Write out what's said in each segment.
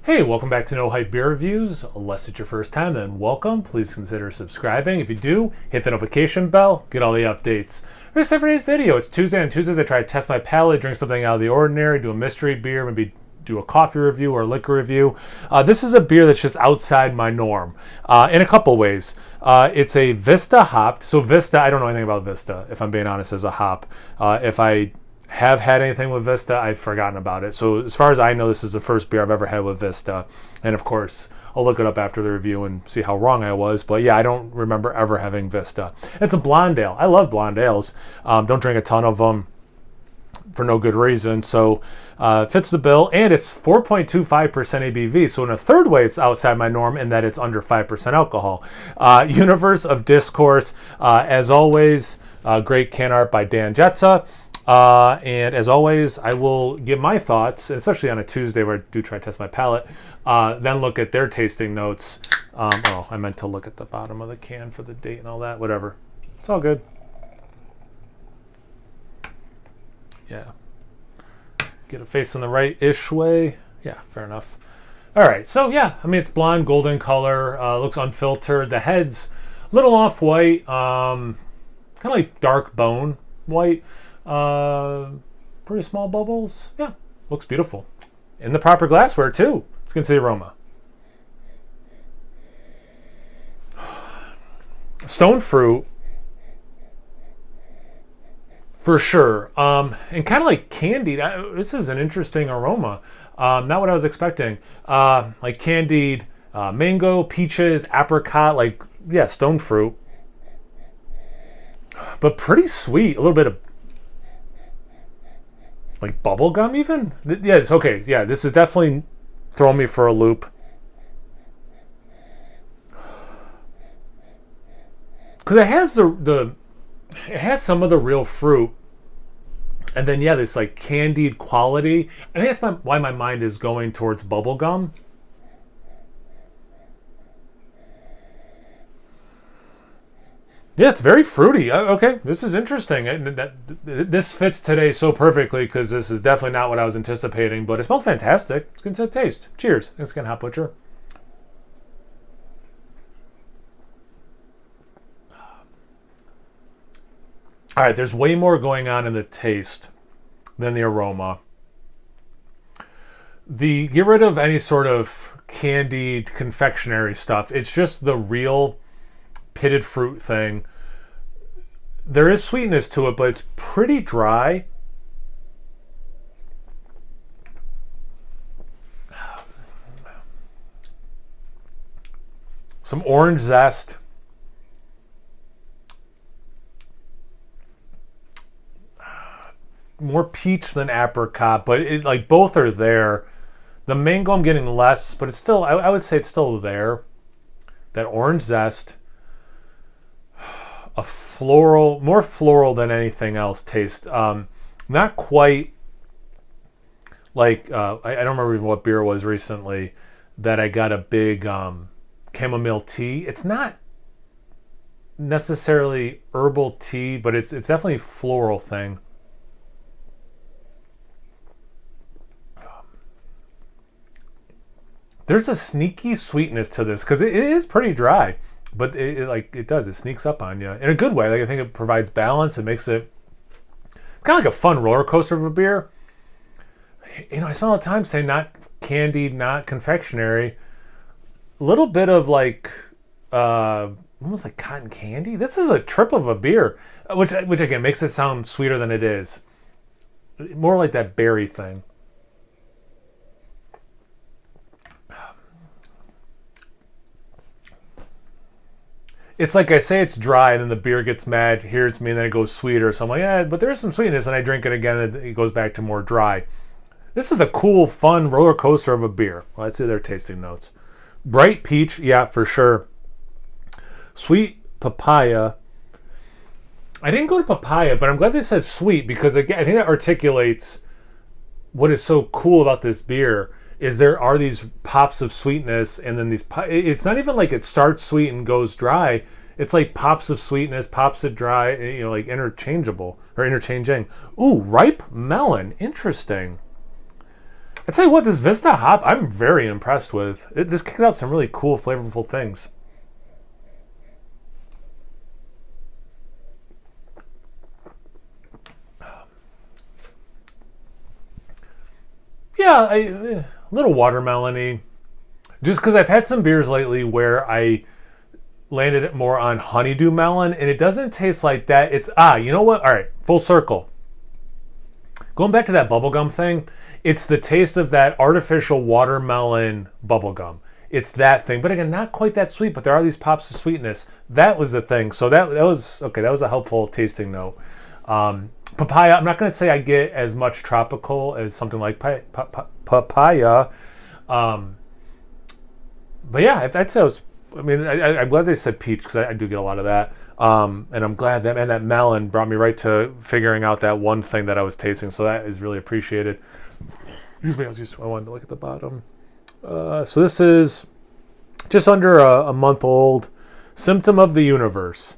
Hey, welcome back to No Hype Beer Reviews. Unless it's your first time, then welcome. Please consider subscribing. If you do, hit the notification bell, get all the updates. Here's today's video. It's Tuesday. On Tuesdays, I try to test my palate, drink something out of the ordinary, do a mystery beer, maybe do a coffee review or a liquor review. This is a beer that's just outside my norm in a couple ways. It's a Vista hopped. So Vista, I don't know anything about Vista, if I'm being honest, as a hop. If I have had anything with Vista, I've forgotten about it. So as far as I know, this is the first beer I've ever had with Vista. And of course, I'll look it up after the review and see how wrong I was. But yeah, I don't remember ever having Vista. It's a blonde ale. I love blonde ales. Don't drink a ton of them for no good reason. So fits the bill. And it's 4.25% ABV. So in a third way, it's outside my norm in that it's under 5% alcohol. Universe of Discourse. As always, great can art by Dan Jetza. And as always, I will give my thoughts, especially on a Tuesday where I do try to test my palate, then look at their tasting notes. I meant to look at the bottom of the can for the date and all that, whatever. It's all good. Yeah. Get it facing the right-ish way. Yeah, fair enough. All right, so yeah, I mean, it's blonde, golden color, looks unfiltered. The head's a little off-white, kind of like dark bone white. Pretty small bubbles. Yeah, looks beautiful. In the proper glassware too. Let's get into the aroma. Stone fruit, for sure. And kind of like candied. This is an interesting aroma. Not what I was expecting. Like candied mango, peaches, apricot. Like yeah, stone fruit. But pretty sweet. A little bit of like bubble gum even? Yeah, it's okay. Yeah, this is definitely throwing me for a loop. Because it has it has some of the real fruit. And then yeah, this like candied quality. I think that's why my mind is going towards bubble gum. Yeah, it's very fruity. Okay, this is interesting. This fits today so perfectly because this is definitely not what I was anticipating, but it smells fantastic. It's going to taste. Cheers. Thanks again, Hot Butcher. All right, there's way more going on in the taste than the aroma. Get rid of any sort of candied confectionery stuff. It's just the real pitted fruit thing. There is sweetness to it, but it's pretty dry. Some orange zest. More peach than apricot, but it like both are there. The mango I'm getting less, but it's still, I would say it's still there. That orange zest. A floral, more floral than anything else taste. Not quite like, I don't remember even what beer it was recently that I got a big chamomile tea. It's not necessarily herbal tea, but it's definitely a floral thing. There's a sneaky sweetness to this because it is pretty dry. But it sneaks up on you in a good way. Like I think it provides balance. It makes it kind of like a fun roller coaster of a beer. You know, I spend a lot of time saying not candied, not confectionery. A little bit of like almost like cotton candy. This is a trip of a beer, which again makes it sound sweeter than it is. More like that berry thing. It's like I say it's dry, and then the beer gets mad, hears me, and then it goes sweeter. So I'm like, yeah, but there is some sweetness, and I drink it again, and it goes back to more dry. This is a cool, fun roller coaster of a beer. Well, let's see their tasting notes. Bright peach, yeah, for sure. Sweet papaya. I didn't go to papaya, but I'm glad they said sweet because again, I think that articulates what is so cool about this beer. Is there are these pops of sweetness and then it's not even like it starts sweet and goes dry. It's like pops of sweetness, pops of dry, like interchangeable or interchanging. Ooh, ripe melon. Interesting. I tell you what, this Vista hop, I'm very impressed with. This kicks out some really cool, flavorful things. Yeah, a little watermelony. Just because I've had some beers lately where I landed it more on honeydew melon, and it doesn't taste like that. It's, you know what? All right, full circle. Going back to that bubblegum thing, it's the taste of that artificial watermelon bubblegum. It's that thing. But again, not quite that sweet, but there are these pops of sweetness. That was the thing. So that was, okay, that was a helpful tasting note. Papaya, I'm not going to say I get as much tropical as something like papaya. But yeah, I'd say I'm glad they said peach because I do get a lot of that. And I'm glad that melon brought me right to figuring out that one thing that I was tasting. So that is really appreciated. Excuse me, I wanted to look at the bottom. So this is just under a month old. Symptom of the Universe.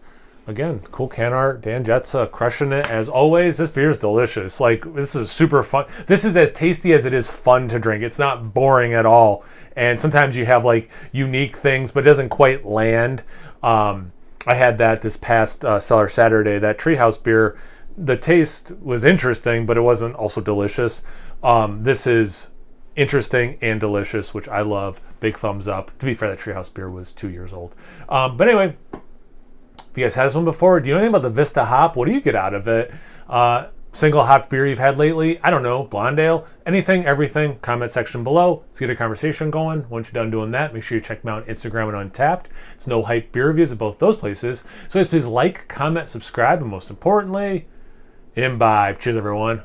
Again, cool can art. Dan Jetsa crushing it as always. This beer is delicious. Like, this is super fun. This is as tasty as it is fun to drink. It's not boring at all. And sometimes you have like unique things, but it doesn't quite land. I had that this past Cellar Saturday. That Treehouse beer, the taste was interesting, but it wasn't also delicious. This is interesting and delicious, which I love. Big thumbs up. To be fair, that Treehouse beer was 2 years old. But anyway, if you guys had this one before, do you know anything about the Vista hop? What do you get out of it? Single hopped beer you've had lately? I don't know. Blonde ale? Anything, everything. Comment section below. Let's get a conversation going. Once you're done doing that, make sure you check me out on Instagram and Untapped. It's No Hype Beer Reviews at both those places. So guys, please like, comment, subscribe, and most importantly, imbibe. Cheers, everyone.